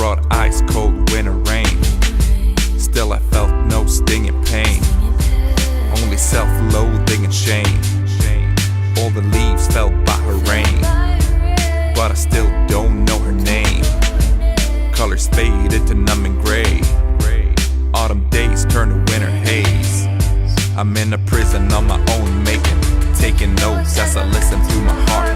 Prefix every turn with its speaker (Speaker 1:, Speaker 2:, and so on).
Speaker 1: brought ice cold winter rain. Still I felt no stinging pain, only self-loathing and shame. All the leaves fell by her rain, but I still don't know her name. Colors faded to numbing gray, autumn days turn to winter haze. I'm in a prison on my own making, taking notes as I listen through my heart.